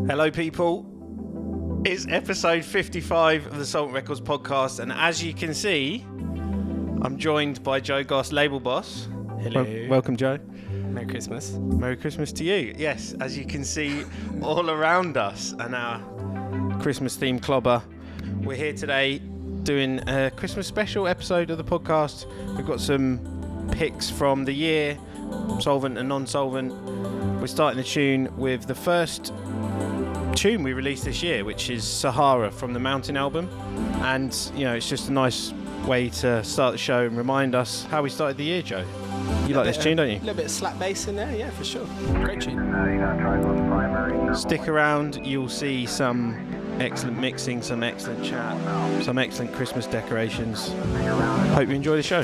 Hello, people. It's episode 55 of the Soulvent Records podcast, and as you can see, I'm joined by Joe Goss, label boss. Hello. Welcome, Joe. Merry Christmas. Merry Christmas to you. Yes, as you can see all around us and our Christmas-themed clobber. We're here today doing a Christmas special episode of the podcast. We've got some picks from the year, Soulvent and non-Soulvent. We're starting the tune with the first tune we released this year, which is Sahara from the Mountain album. And, you know, it's just a nice way to start the show and remind us how we started the year, Joe. You like this tune, don't you? A little bit of slap bass in there, yeah, for sure. Great tune. Stick around, you'll see some excellent mixing, some excellent chat, some excellent Christmas decorations. Hope you enjoy the show.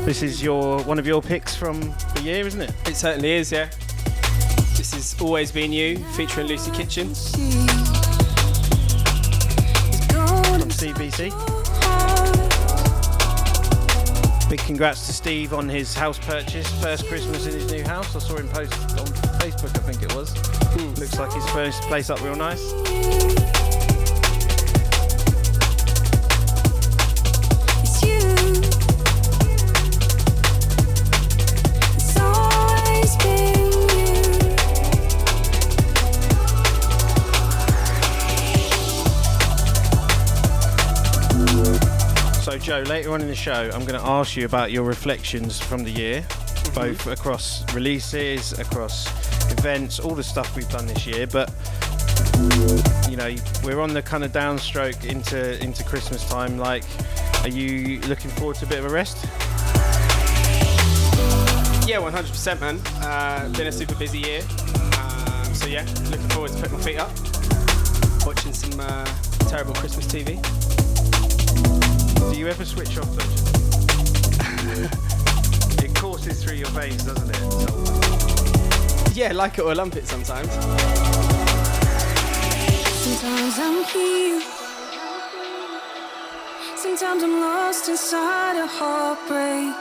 This is one of your picks from the year, isn't it? It certainly is, yeah. This is Always Been You, featuring Lucy Kitchen. From BCee. Big congrats to Steve on his house purchase, first Christmas in his new house. I saw him post on Facebook, I think it was. Looks like he's furnished the place up real nice. So Joe, later on in the show, I'm going to ask you about your reflections from the year, both across releases, across events, all the stuff we've done this year. But you know, we're on the kind of downstroke into Christmas time. Like, are you looking forward to a bit of a rest? Yeah, 100%, man. Been a super busy year. So yeah, looking forward to putting my feet up, watching some terrible Christmas TV. Do you ever switch off though? It courses through your veins, doesn't it? Yeah, like it or lump it sometimes. Sometimes I'm here. Sometimes I'm lost inside a heartbreak.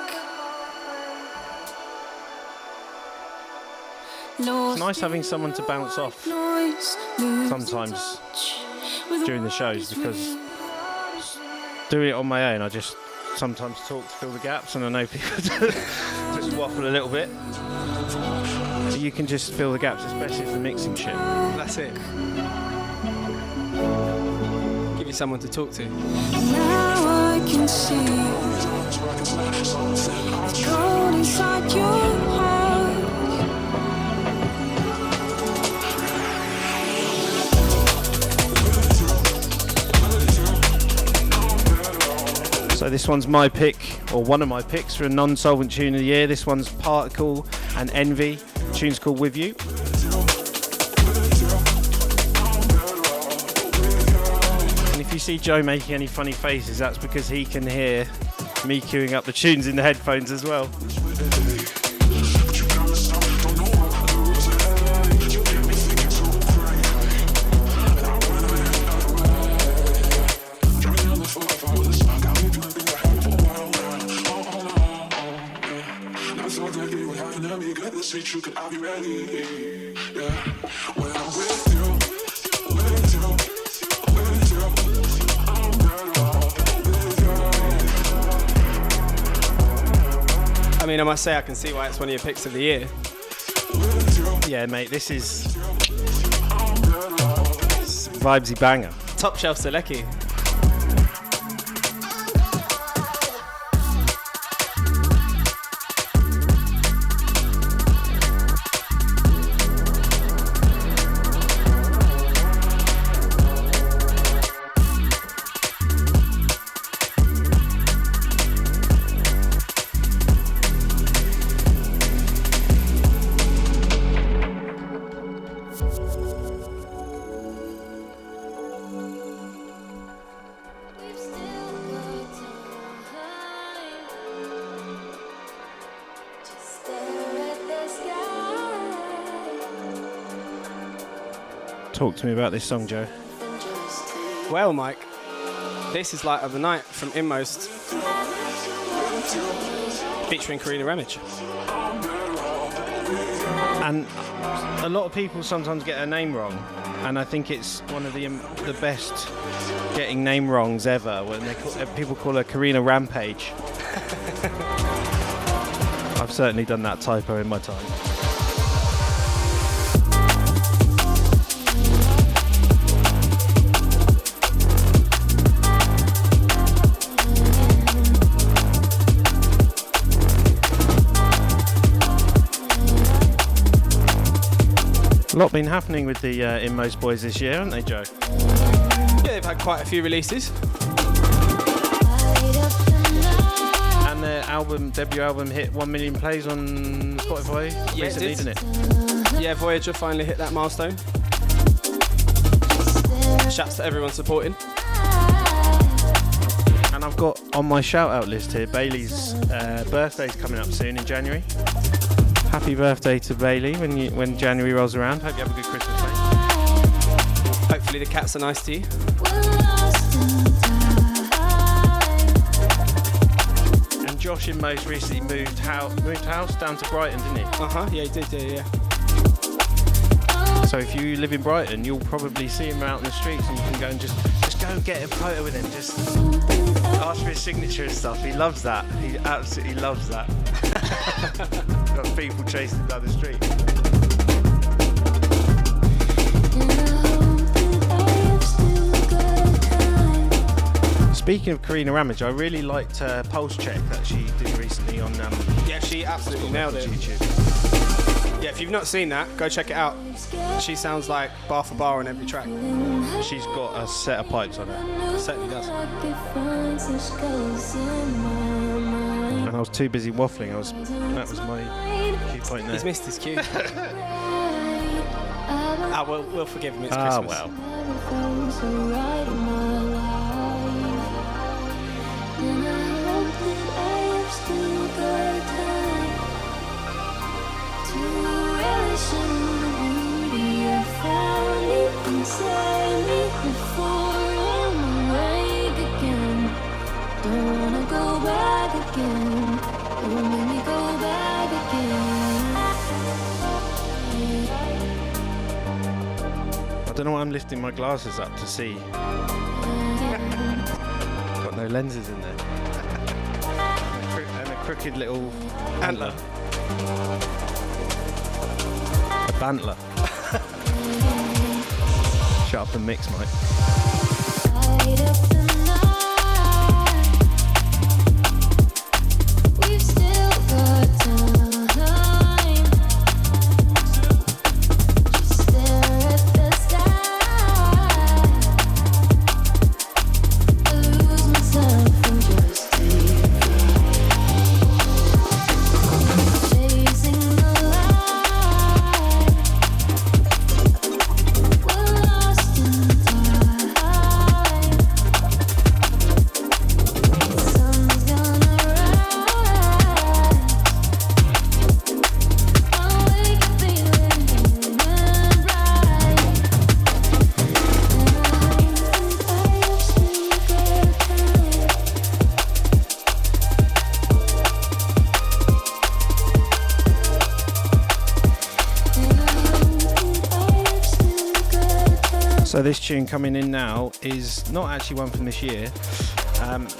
It's nice having someone to bounce off sometimes during the shows, because doing it on my own, I just sometimes talk to fill the gaps, and I know people just waffle a little bit. So you can just fill the gaps, especially for mixing shit. That's it. Give you someone to talk to. Now I can see it's cold inside your heart. So this one's my pick, or one of my picks, for a non-Soulvent tune of the year. This one's Particle and Envy. The tune's called With You. And if you see Joe making any funny faces, that's because he can hear me queuing up the tunes in the headphones as well. tell me you got the sweet truth, I'll be ready. Yeah, when I'm with you, with you, with you, I'm better off with you. I mean, I must say I can see why it's one of your picks of the year. Yeah, mate, this is vibesy banger. Top shelf Selecki. Talk to me about this song, Joe. Well, Mike, this is Light of the Night from Inmost, featuring Karina Ramage. And a lot of people sometimes get her name wrong, and I think it's one of the best getting name wrongs ever when people call her Karina Rampage. I've certainly done that typo in my time. A lot been happening with the Inmost boys this year, haven't they, Joe? Yeah, they've had quite a few releases. And their debut album hit 1 million plays on Spotify recently, didn't it? Yeah, Voyager finally hit that milestone. Shouts to everyone supporting. And I've got on my shout out list here, Bailey's birthday's coming up soon in January. Happy birthday to Bailey when January rolls around. Hope you have a good Christmas, mate. Hopefully the cats are nice to you. And Josh Inmost recently moved house down to Brighton, didn't he? Yeah, he did, yeah. So if you live in Brighton, you'll probably see him out in the streets, and you can go and just go and get a photo with him. Just ask for his signature and stuff. He loves that. He absolutely loves that. Got people chasing him down the street. Speaking of Karina Ramage, I really liked her pulse check that she did recently on Yeah, she absolutely nailed it. YouTube. Yeah, if you've not seen that, go check it out. She sounds like bar for bar on every track. She's got a set of pipes on her. Certainly does. And I was too busy waffling. That was my key point there. He's missed his cue. We'll forgive him. It's Ah, Christmas. well. I don't know why I'm lifting my glasses up to see. Got no lenses in there. And a crooked little antler. A bantler. Shut up and mix, Mike. So this tune coming in now is not actually one from this year.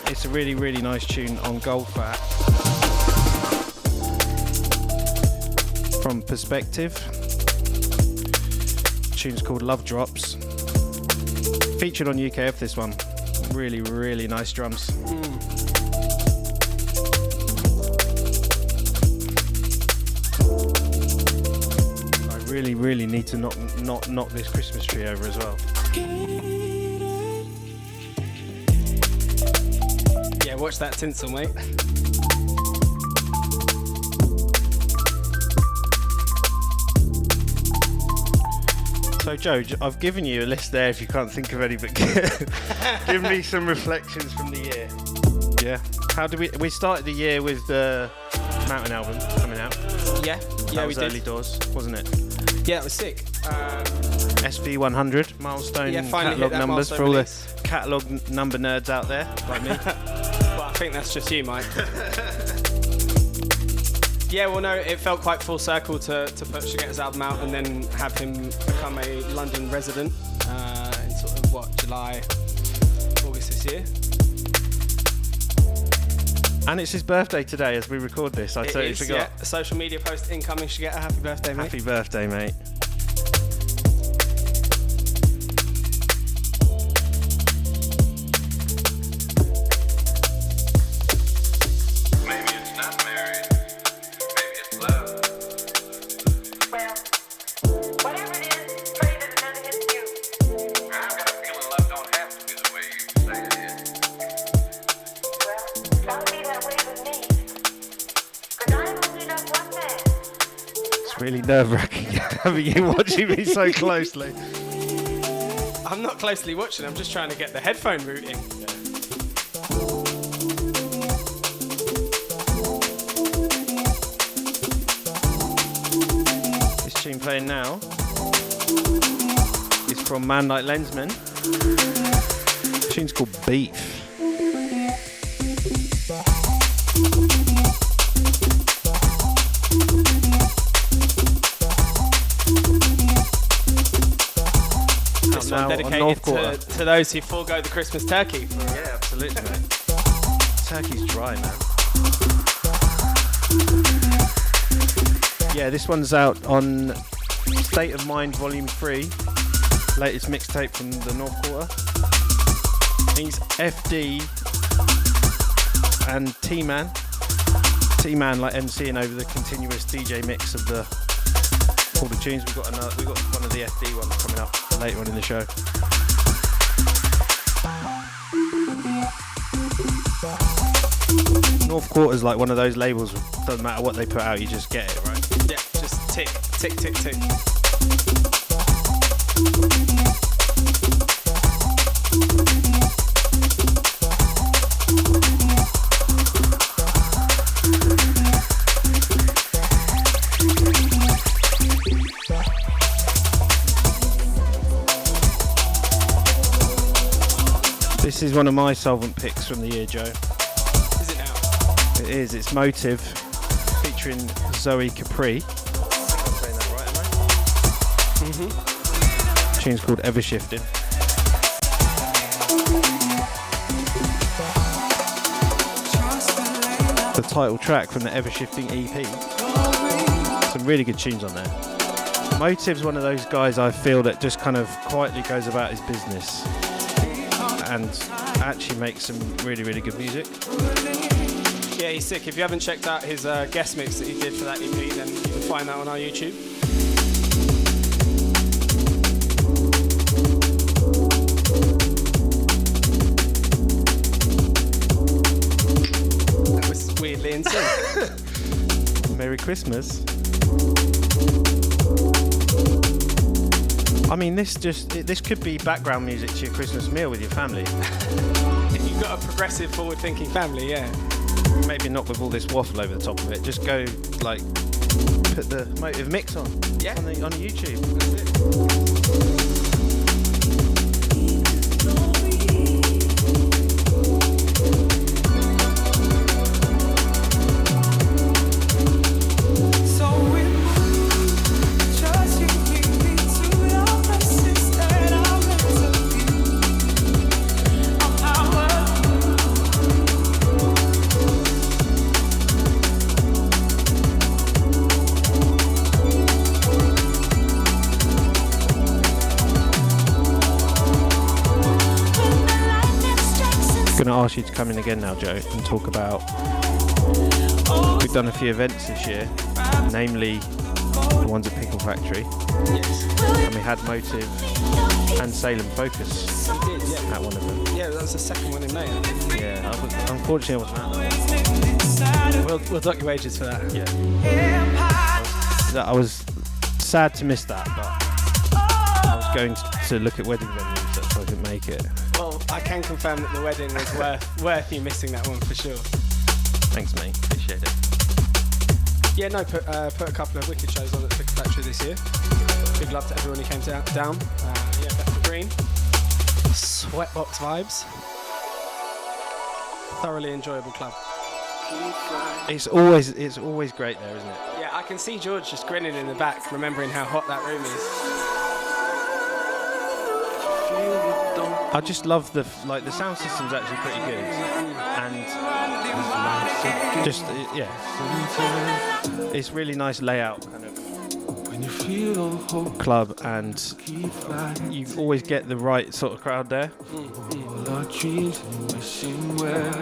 It's a really, really nice tune on Goldfat from Perspective. The tune's called Love Drops. Featured on UKF, this one. Really, really nice drums. I really, really need to not knock this Christmas tree over as well. Yeah, watch that tinsel, mate. So Joe, I've given you a list there if you can't think of any, but give me some reflections from the year. Yeah. How did we started the year with the Mountain album coming out. Yeah, That was we early did. doors, wasn't it? Yeah, it was sick. SV100 milestone finally hit catalogue that numbers milestone for all release. the catalogue number nerds out there like me. Well, I think that's just you, Mike. Yeah, well, no, it felt quite full circle to put Shagetta's album out and then have him become a London resident in sort of, July, August this year. And it's his birthday today as we record this. I totally forgot. Yeah, a social media post incoming, Shagetta. Happy birthday, mate. Happy birthday, mate. Maybe it's not married. Maybe it's love. Well, whatever it is, pray that it doesn't hit you. I've got a feeling love don't have to be the way you say it is. Well, it's gotta be that way with me. 'Cause I only love one man. It's really nerve-wracking having you watching me so closely. I'm not closely watching, I'm just trying to get the headphone routing. This tune playing now is from Man Like Lenzman. The tune's called Beef. This one dedicated to those who forego the Christmas turkey. Yeah, absolutely, mate. Turkey's dry, man. Yeah, this one's out on State of Mind Volume 3, latest mixtape from the North Quarter. He's FD and T-Man. T-Man like MCing over the continuous DJ mix of all the tunes. We've got one of the FD ones coming up later on in the show. North Quarter's like one of those labels, doesn't matter what they put out, you just get it, right? Yeah, just tick, tick, tick, tick. This is one of my Soulvent picks from the year, Joe. Is it now? It is, it's Motiv, featuring Zoe Kypri. I'm saying that right, am I? The tune's called Evershifting. The title track from the Evershifting EP. Some really good tunes on there. Motiv's one of those guys I feel that just kind of quietly goes about his business and actually makes some really, really good music. Yeah, he's sick. If you haven't checked out his guest mix that he did for that EP, then you can find that on our YouTube. That was weirdly in sync. Merry Christmas. I mean, this could be background music to your Christmas meal with your family. If you've got a progressive, forward-thinking family, yeah. Maybe not with all this waffle over the top of it. Just go, like, put the Motiv mix on. Yeah. On YouTube. That's it. to ask you to come in again now, Joe, and talk about. We've done a few events this year, namely the ones at Pickle Factory. Yes. And we had Motiv and Salem Focus at one of them. Yeah, that was the second one in May. I think. Yeah, unfortunately I wasn't at that. We'll dock your wages for that. Yeah. I was sad to miss that, but I was going to look at wedding venues, that's why I couldn't make it. Well, I can confirm that the wedding was worth you missing that one for sure. Thanks, mate. Appreciate it. Yeah, no, put a couple of wicked shows on at the Pickle Factory this year. Big love to everyone who came down. Yeah, Bethel Green. Sweatbox vibes. Thoroughly enjoyable club. It's always great there, isn't it? Yeah, I can see George just grinning in the back, remembering how hot that room is. I just love the sound system's actually pretty good, and just it's really nice layout kind of club, and you always get the right sort of crowd there. I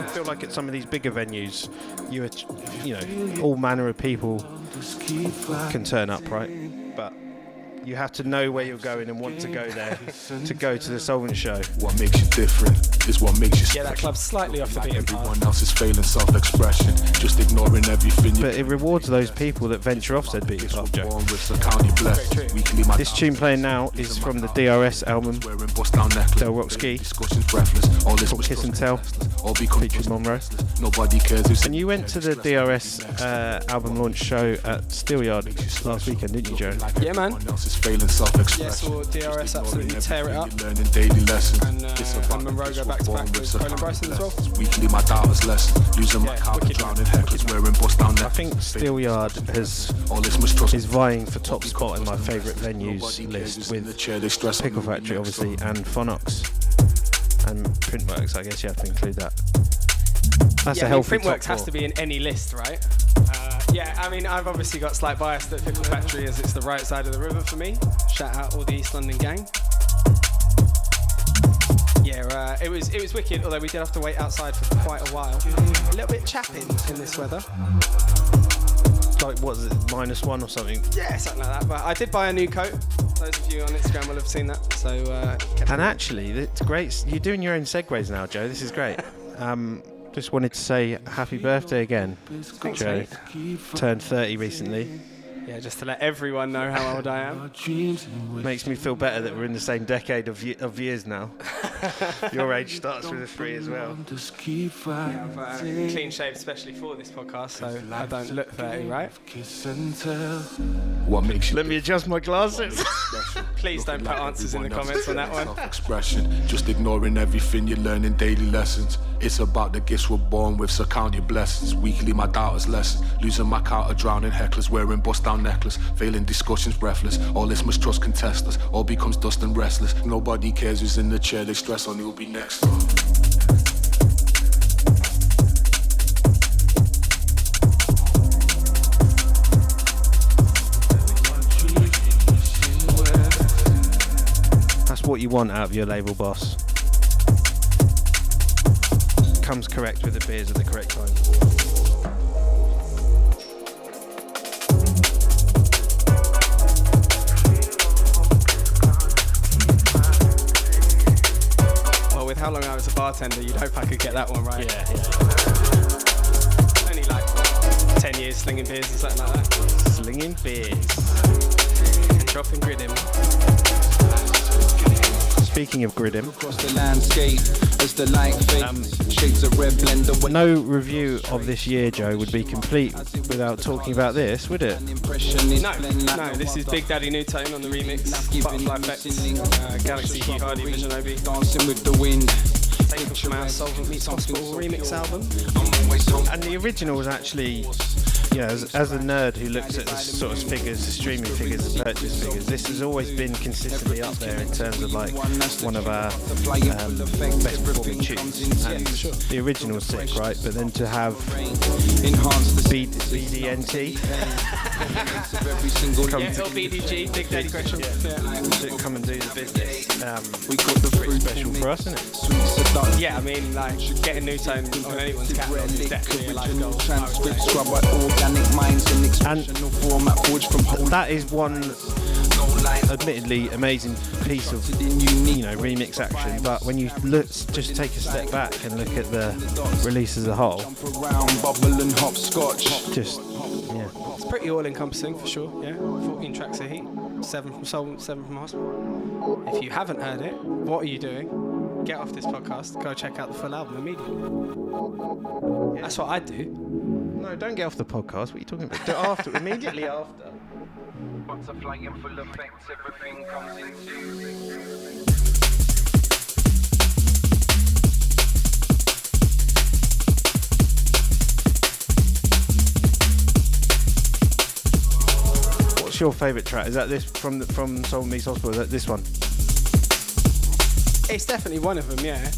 feel like at some of these bigger venues, you know, all manner of people can turn up, right? But you have to know where you're going and want to go there to go to the Soulvent show. What makes you different is what makes you Yeah, that club's slightly off the beaten path. Everyone else is failing self-expression, just ignoring everything. But it rewards those people that venture off said beaten path, Joe. This tune playing now is from the DRS album, Del Rock Ski, called Kiss and Tell, featuring Monrroe. Nobody cares. And you went to the DRS album launch show at Steelyard last weekend, didn't you, Joe? Yeah, man. Failing self-expression. Yeah, saw DRS absolutely tear it up. Learning daily lessons. And Monrroe go back to back with Colin Bryson as well. Weekly, my doubters lesson. Losing my car, drowning hecklers, wearing bust down there. I think Steelyard is vying for top spot in my favourite venues list with Pickle Factory, obviously, and Phonox and Printworks. I guess you have to include that. That's a healthy top Printworks has to be in any list, right? Yeah, I mean, I've obviously got slight bias that Pickle Factory as it's the right side of the river for me. Shout out all the East London gang. Yeah, it was wicked, although we did have to wait outside for quite a while. A little bit chapping in this weather. Like, what is it, -1 or something? Yeah, something like that. But I did buy a new coat. Those of you on Instagram will have seen that. So. And actually, it's great. You're doing your own segues now, Joe. This is great. Just wanted to say happy birthday again, Thanks, Joe. mate. Turned 30 recently. Yeah, just to let everyone know how old I am. Makes me feel better that we're in the same decade of years now. Your age starts with a 3 as well. Yeah, I've clean shaved especially for this podcast, so I don't look 30, right? What makes you Let me adjust my glasses. Please don't put answers in the comments on that one. Self-expression, just ignoring everything, you're learning daily lessons. It's about the gifts we're born with, so count your blessings. Weekly, my doubters lesson. Losing my car, drowning hecklers, wearing bust down necklace. Failing discussions, breathless. All this mistrust contest us. All becomes dust and restless. Nobody cares who's in the chair, they stress on who'll be next. That's what you want out of your label boss. Comes correct with the beers at the correct time. Well, with how long I was a bartender, you'd hope I could get that one right. Yeah. Only like 10 years slinging beers and something like that. Slinging beers. And dropping gridim. Speaking of gridim, Across the landscape as the light fades, shades of red blend away. no review of this year, Joe, would be complete without talking about this, would it? No, this is Big Daddy New Tone on the remix. Butterfly Effects, GLXY, Hugh, Hardie, Visionobi. Dancing with the wind. Taken from our Soulvent Meets Hospital remix album. And the original was actually Yeah, as a nerd who looks at the sort of figures, the streaming figures, the purchase figures, this has always been consistently up there in terms of like one of our best performing tunes. And the original's sick, right? But then to have BDNT BDG, Big Daddy Gresham, to come and do the business, pretty special for us, isn't it? Yeah, I mean, like getting new tone on anyone's catalogue is definitely a life goal. And that is one admittedly amazing piece of remix action, but when you just take a step back and look at the release as a whole, it's pretty all-encompassing for sure. Yeah, 14 tracks of heat, 7 from Soul, 7 from Hospital. If you haven't heard it, what are you doing? Get off this podcast, go check out the full album immediately. That's what I do. No, don't get off the podcast. What are you talking about? Do it after, immediately after. Butterfly in full effect, everything comes into. What's your favourite track? Is that this from Soulvent Meets Hospital? Is that this one? It's definitely one of them, yeah.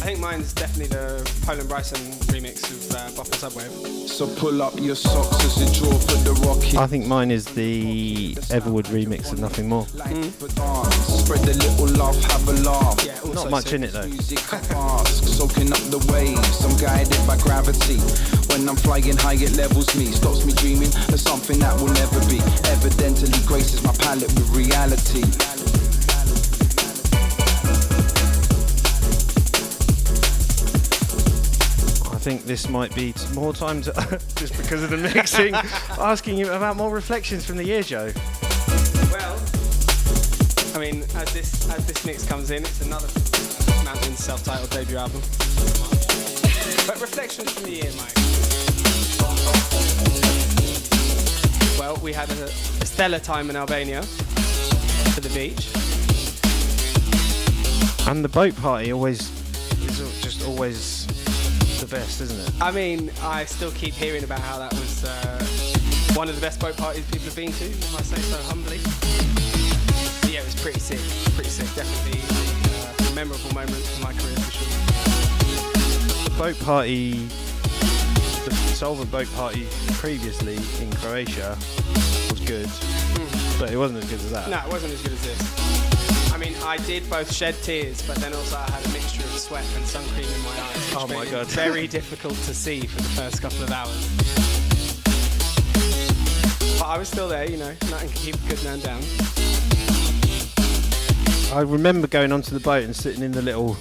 I think mine's definitely the Poland Bryson remix of Bop and Subwave. So pull up your socks as you draw for the rocket. I think mine is the Everwood remix of Nothing More. Spread a little love, have a laugh. Yeah, also not much in it though. Music fast, soaking up the waves. I'm guided by gravity. When I'm flying high, it levels me, stops me dreaming of something that will never be. Evidently graces my palette with reality. I think this might be more time to, just because of the mixing, asking you about more reflections from the year, Joe. Well, I mean, as this mix comes in, it's another Mountain's self-titled debut album. But reflections from the year, Mike. Well, we had a stellar time in Albania for the beach. And the boat party is just always the best, isn't it? I mean, I still keep hearing about how that was one of the best boat parties people have been to, if I say so humbly. But yeah, it was pretty sick, definitely a memorable moment in my career for sure. The boat party, the Soulvent boat party previously in Croatia was good, but it wasn't as good as that. No, it wasn't as good as this. I mean, I did both shed tears, but then also I had a mixture of sweat and sun cream in my eyes. Oh my God. Very difficult to see for the first couple of hours. But I was still there, nothing can keep a good man down. I remember going onto the boat and sitting in the little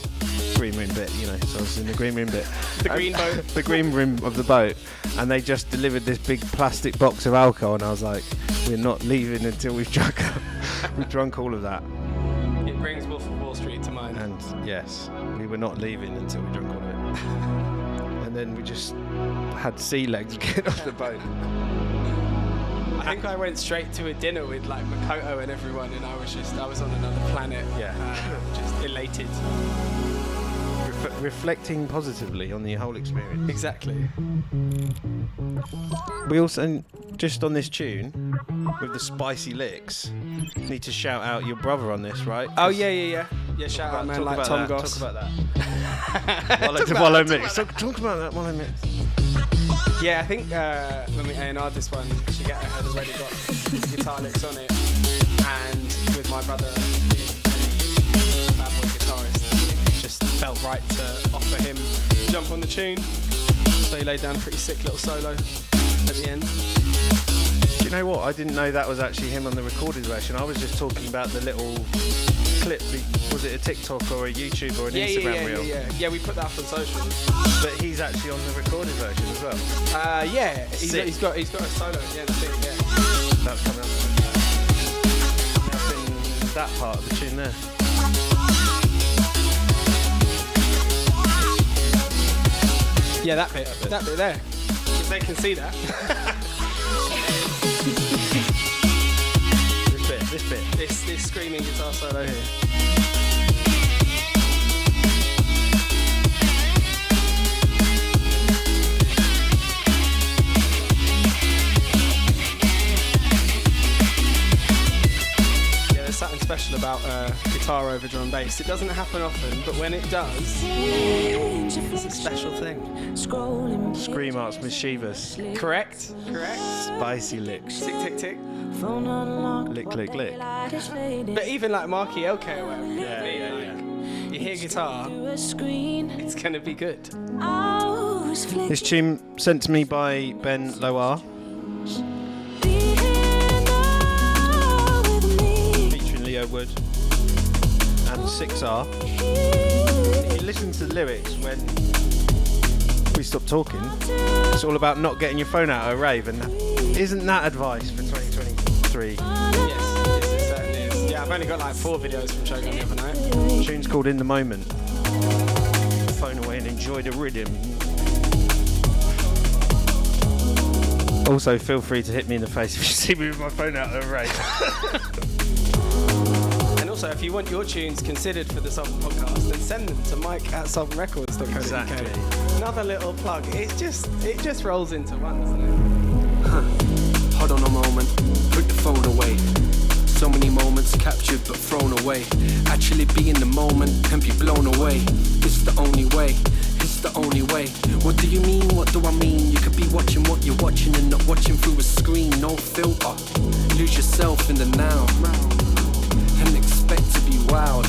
green room bit, so I was in the green room bit. The green boat. The green room of the boat, and they just delivered this big plastic box of alcohol, and I was like, we're not leaving until we've drunk all of that. It brings Wolf of Wall Street to mind. And yes, we were not leaving until we drank all of it. And then we just had sea legs get off the boat. I think I went straight to a dinner with like Makoto and everyone, and I was on another planet. Yeah. Just elated. Reflecting positively on the whole experience. Exactly. We also, just on this tune, with the spicy licks, need to shout out your brother on this, right? Oh yeah. Yeah, shout out man like Tom Goss. Talk about that. While I mix. Talk about that while I mix. Yeah, I think when we A&R'd this one, Shigeta had already got guitar licks on it, and with my brother, the bad boy guitarist, it just felt right to offer him to jump on the tune. So he laid down a pretty sick little solo at the end. Do you know what? I didn't know that was actually him on the recorded version. I was just talking about the little clip. Was it a TikTok or a YouTube or an Instagram reel? Yeah, we put that up on social. But he's actually on the recorded version as well. Yeah, he's got a solo at the end, I think, yeah. That's coming up. That's in that part of the tune there. Yeah, that bit there. Because they can see that. This bit. This screaming guitar solo here. special about guitar over drum and bass. It doesn't happen often, but when it does, it's a special thing. Scream arts mischievous. Correct? Spicy licks. Tick, tick, tick. Lick, lick, lick. But even like Marky LK or whatever, Yeah. you hear guitar, it's going to be good. This tune sent to me by Ben Loar, featuring Leo Wood and Sixar. If you listen to the lyrics when we stop talking, it's all about not getting your phone out at a rave, and isn't that advice for 2023? Yes, it certainly is. Yeah, I've only got like 4 videos from Shogun the other night. The tune's called In the Moment. Phone away and enjoy the rhythm. Also, feel free to hit me in the face if you see me with my phone out at a rave. And also, if you want your tunes considered for the Soulvent podcast, then send them to mike@soulventrecords.co.uk. Exactly. Another little plug. It just rolls into one, doesn't it? Hold on a moment, put the phone away. So many moments captured but thrown away. Actually be in the moment and be blown away. It's the only way, it's the only way. What do you mean, what do I mean? You could be watching what you're watching and not watching through a screen. No filter, lose yourself in the now and expect to be wild.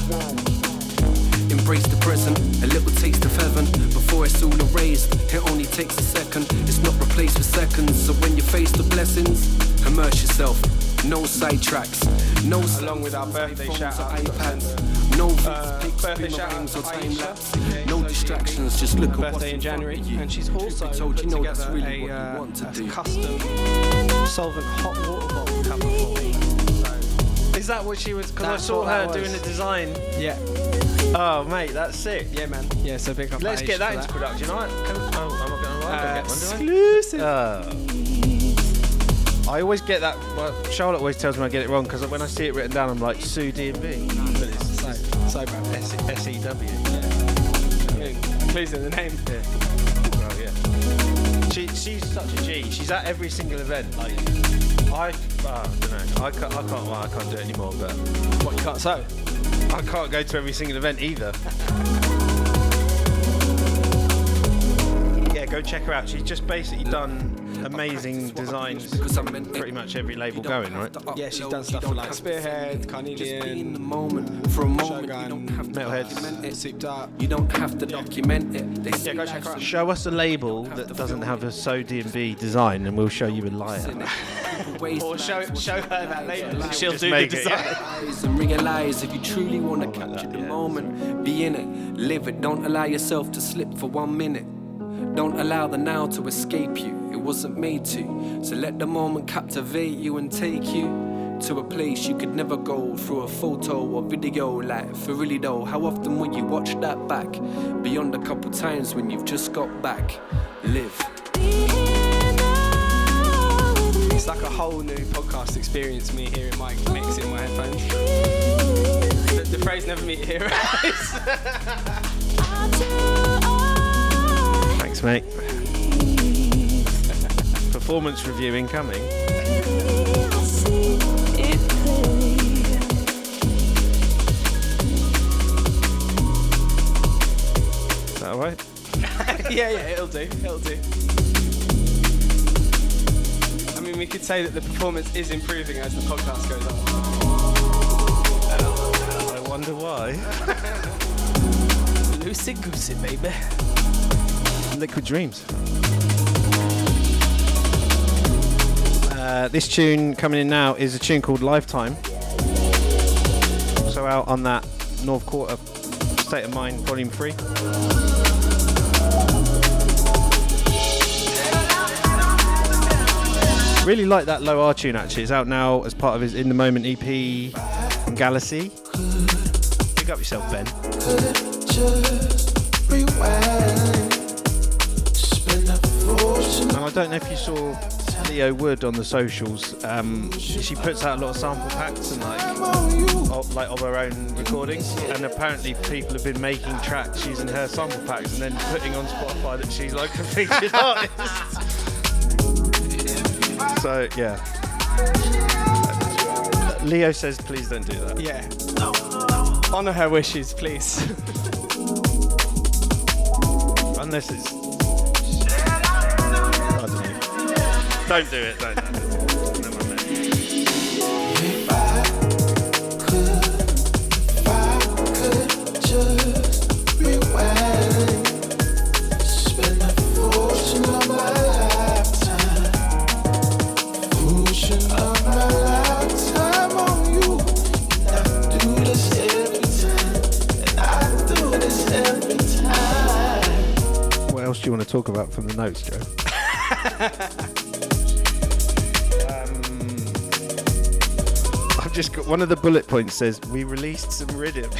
Embrace the present, a little taste of heaven. Before it's all erased, it only takes a second. It's not replaced with seconds. So when you face the blessings, immerse yourself. No sidetracks, no Along with our birthday shout out, no birthday shout out to Aisha. no distractions. Just look at what's Birthday in January, and she's also told put you, that's together really what you a want to do. custom Soulvent hot water bottle cover for me. Is that what she was? Because I That's saw what that her was. doing the design. Yeah, Oh, mate, that's sick. yeah, man. Yeah, so big up. Let's Aisha get that for into production. I'm not going to get one, Exclusive. do I? I always get that. Well, Charlotte always tells me I get it wrong because when I see it written down, I'm like Sue D&B, but it's So bad. SEW. Clues in the name. Yeah. Well, yeah. She's such a G. She's at every single event. Like I don't know. I can't do it anymore. But What, you can't sew? I can't go to every single event either. Yeah, go check her out. She's just basically done amazing designs pretty much every label going, right? Yeah, she's done stuff for like Spearhead, Carnelian, For a moment, Shogun, Metalheads. Souped Up. you don't have to document it. They Yeah, go check her out. Show us a label that doesn't have a So D&B design and we'll show you a liar. Or show her that later. She'll Just do the make it, design. And realize if you truly want to capture the moment, be in it, live it. Don't allow yourself to slip for 1 minute. Don't allow the now to escape you. It wasn't made to. So let the moment captivate you and take you to a place you could never go through a photo or video. Like, for really though, how often will you watch that back? Beyond a couple times when you've just got back. Live. It's like a whole new podcast experience, me hearing Mike mix in my headphones. The phrase never meet your heroes. Thanks, mate. Performance review incoming. Is that alright? yeah, it'll do. I mean, we could say that the performance is improving as the podcast goes on. I wonder why. Loosey goosey, baby. Liquid Dreams. This tune coming in now is a tune called Lifetime. So out on that North Quarter State of Mind Volume 3. Really like that Low R tune actually. It's out now as part of his In the Moment EP from GLXY. Pick up yourself, Ben. And I don't know if you saw Leo Wood on the socials. She puts out a lot of sample packs and of her own recordings, and apparently people have been making tracks using her sample packs and then putting on Spotify that she's like a featured artist. So yeah, Leo says, please don't do that. Yeah. Honour her wishes, please. Unless it's... I don't know. Don't do it, don't. Never mind. If I could just rewind, spend a fortune on my lifetime, fortune of my lifetime on you. And I do this every time, and I do this every time. What else do you want to talk about from the notes, Joe? I've just got one of the bullet points says we released some rhythm. We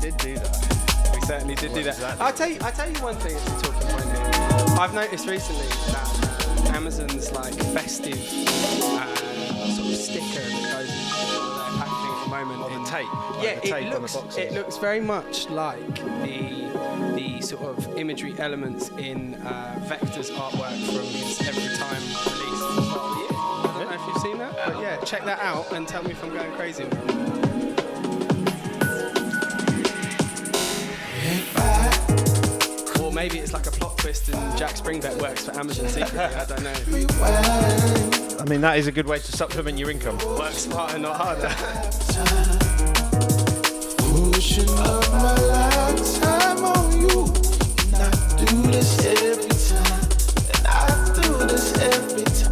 did do that. We certainly did do that. Exactly. I'll tell you one thing that's a talking point here. I've noticed recently that Amazon's like festive sort of sticker that goes with their packaging at the moment. On the tape. Yeah, the tape it looks very much like the sort of imagery elements in Vector's artwork from his Every Time release at the start of the year. I don't know if you've seen that, but yeah, check that out and tell me if I'm going crazy. Or maybe it's like a plot twist and Jack Springbeck works for Amazon secretly, I don't know. I mean, that is a good way to supplement your income. Work smarter, not harder. Ocean of my lifetime on you. And I do this every time. And I do this every time.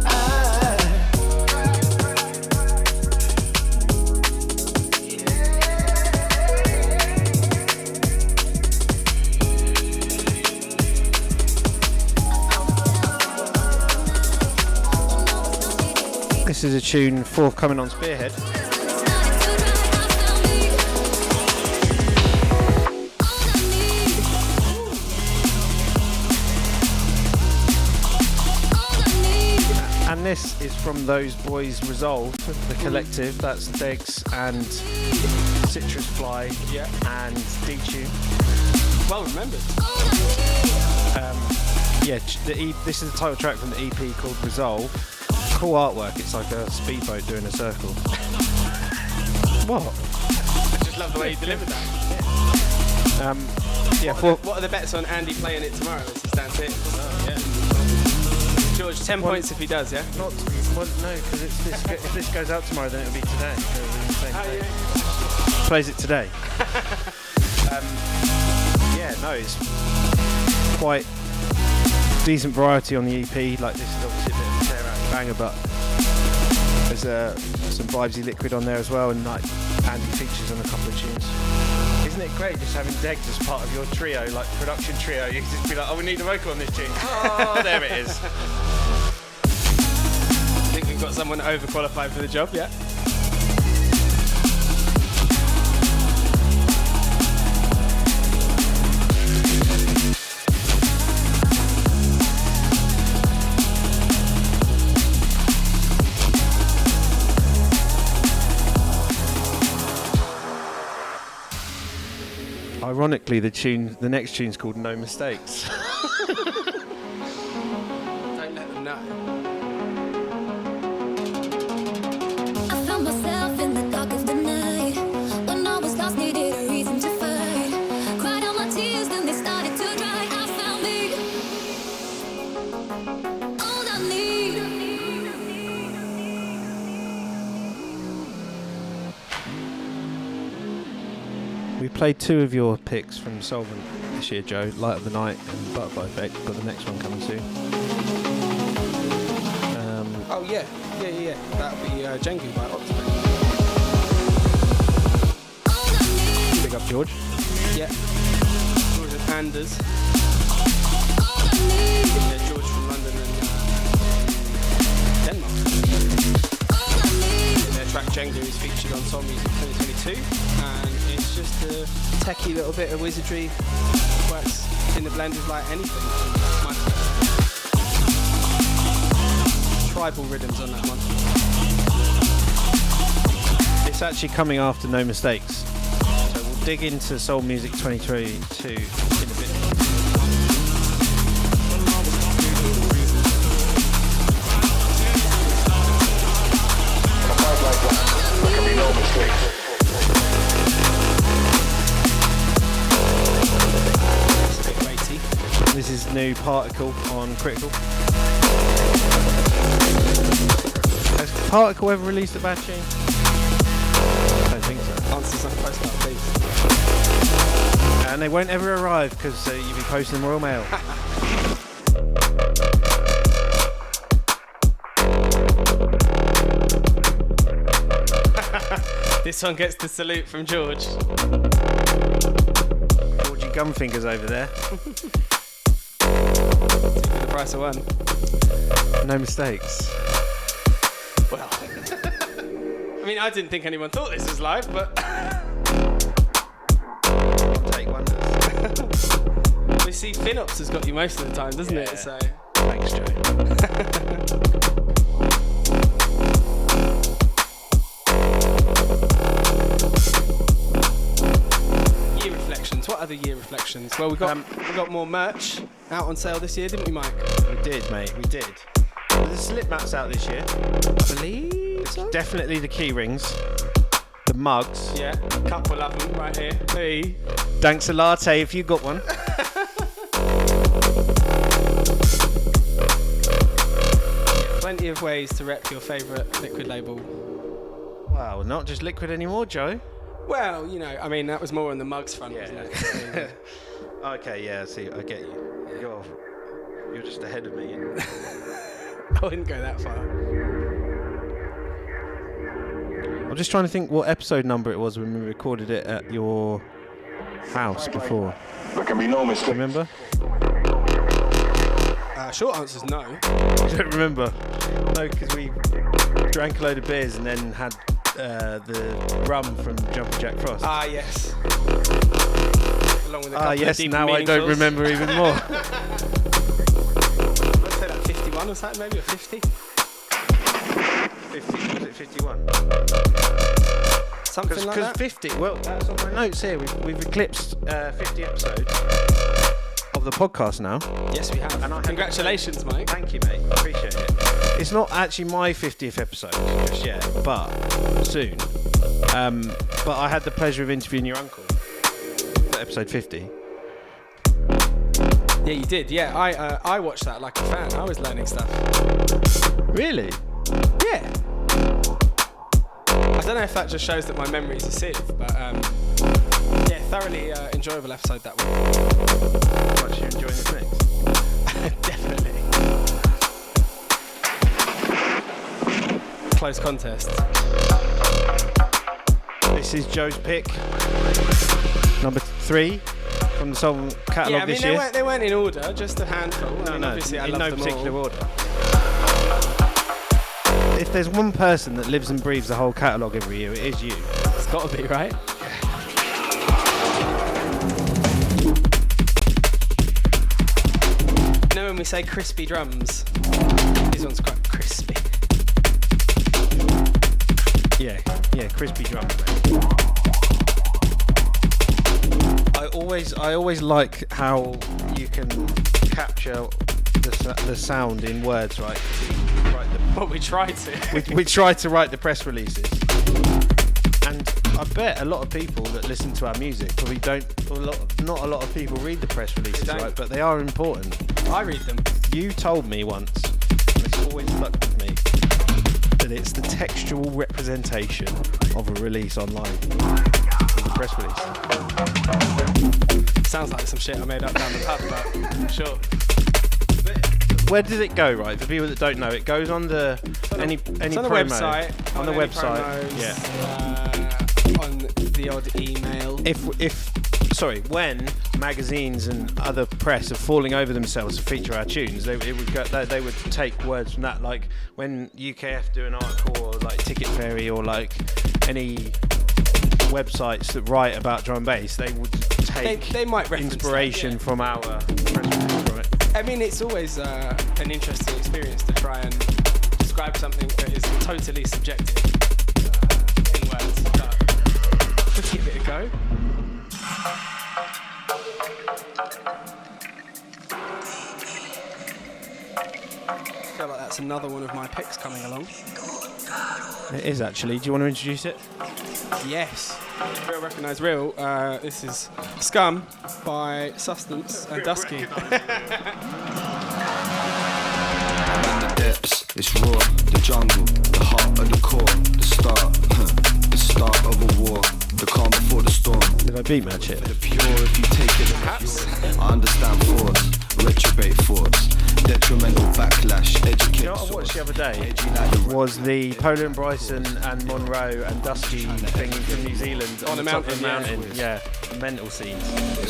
This is a tune forthcoming on Spearhead. And this is from those boys Resolve, the collective. That's Degs and Citrus Fly and D-Tune. Well remembered. This is the title track from the EP called Resolve. Cool artwork. It's like a speedboat doing a circle. What? I just love the way you delivered that. What are the bets on Andy playing it tomorrow as he stands here? George, 10 points if he does, yeah? No, because if this goes out tomorrow, then it'll be today. Plays it today. It's quite decent variety on the EP. Like, this is obviously a bit of a tear out banger, but there's some Vibesy Liquid on there as well, and like Andy features on a couple of tunes. Isn't it great just having Degs as part of your trio, like production trio? You can just be like, oh, we need a vocal on this tune. Oh, there it is. I think we've got someone overqualified for the job, yeah? Ironically, the next tune's called No Mistakes. Don't let them know. I found myself in the dark of the night when I was lost, needed a reason to fight. Cried out my tears, then they started to dry. I found me all I need. We played two of your picks from Soulvent this year, Joe. Light of the Night and Butterfly Effect. Got the next one coming soon. Oh yeah. That'll be Jengu by Octopus. Big up, George. Yeah. George and Anders. Yeah, George from London and Denmark. Their track Jengu is featured on Soul Music 2022, and it's just a techie little bit of wizardry. Works in the blend of like anything. Tribal rhythms on that one. It's actually coming after No Mistakes. So we'll dig into Soul Music 2022 in a bit. Like This is new Particle on Critical. Has Particle ever released a bad tune? I don't think so. Answers on postcard, please. And they won't ever arrive because you'll be posting Royal Mail. This one gets the salute from George. Georgie Gumfingers over there. For the price of one. No mistakes. Well, I mean, I didn't think anyone thought this was live, but Take wonders. we see FinOps has got you most of the time, doesn't it? So Thanks, Joe. year reflections. What other year reflections? Well, we got more merch out on sale this year, didn't we, Mike? We did, mate. We did. There's slip mats out this year. I believe so. Definitely the key rings. The mugs. Yeah, a couple of them right here. Hey. Thanks a latte if you got one. Plenty of ways to rep your favourite liquid label. Wow, not just liquid anymore, Joe. Well, you know, I mean, that was more on the mugs front, wasn't it? Okay, yeah, see, I get you. You're just ahead of me. I wouldn't go that far. I'm just trying to think what episode number it was when we recorded it at your house before. There can be no mistake. Remember? Short answer's no. I don't remember. No, because we drank a load of beers and then had the rum from Jumpin' Jack Frost. Ah, yes. Along with a couple of yes, deep now I don't meaningfuls. remember even more. I'd say like 51 or something, maybe, or 50. 50, was it 51? Something like Because that. 50, well, that's on my notes here. We've eclipsed 50 episodes of the podcast now. Yes, we have. And I Congratulations, Mike. Thank you, mate. Appreciate it. It's not actually my 50th episode just yet, but soon. But I had the pleasure of interviewing your uncle for episode 50. Yeah, you did. Yeah, I watched that like a fan. I was learning stuff. Really? Yeah. I don't know if that just shows that my memories are sieve, but yeah, thoroughly enjoyable episode that one. Much you enjoying this mix? Definitely. Close contest. This is Joe's pick, number 3 from the Soulvent catalogue Yeah, I mean this year. they weren't in order, just a handful. I mean, obviously I in love no them particular all. order. If there's one person that lives and breathes the whole catalogue every year, it is you. It's got to be, right? You know when we say crispy drums, these ones quite crispy. Yeah, crispy drums, mate. I always like how you can capture the sound in words, right? Well, we tried to. We try to write the press releases, and I bet a lot of people that listen to our music probably don't. Not a lot of people read the press releases, right? But they are important. I read them. You told me once, and it's always stuck with me, that it's the textual representation of a release online. The press release. Sounds like some shit I made up down the pub, but sure. Where does it go, right? For people that don't know, it goes on the any It's on the promo. website. On the any website, promos, yeah. On the odd email. When magazines and other press are falling over themselves to feature our tunes, they would take words from that, like when UKF do an article, or like Ticket Fairy, or like any websites that write about drum and bass, they would take They might reference inspiration that, yeah. from our press release from it. I mean, it's always an interesting experience to try and describe something that is totally subjective in words. But let's give it a go. I feel like that's another one of my picks coming along. It is actually. Do you want to introduce it? Yes. Real recognise real. This is Scum by Substance and Dusky. In the depths, it's raw, the jungle, the heart of the core, the start of a war, the calm before the storm. Did I beat match it? The pure if you take it as pure. I understand force, retrobate force, detrimental backlash, educate. You know what I watched the other day was the Polar and Bryson and Monrroe and Dusky thing from New Zealand On the a top of mountain, the mountain. Yeah, mental scenes.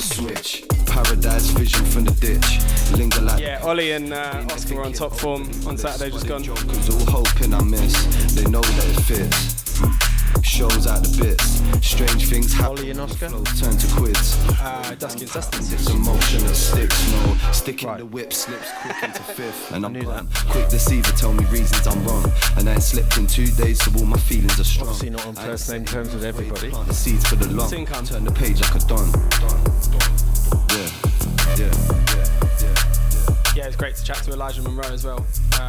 Switch, paradise vision from the ditch, linger like. Yeah, Ollie and Oscar were on top form on Saturday just gone. Jokers all hoping I miss, they know that it fits. Shows out the bits, strange things happen. Ollie and Oscar? Flows turn to quids. Dusky and Substance. It's emotion that sticks, no. Sticking Right. the whip slips quick into fifth. And I'm knew gone. Quick deceiver, tell me reasons I'm wrong. And I ain't slept in 2 days, so all my feelings are strong. Obviously not on first name terms with everybody. Plant the seeds for the long. Soon come. Turn the page like a don. Yeah. Yeah, it's great to chat to Elijah Monrroe as well.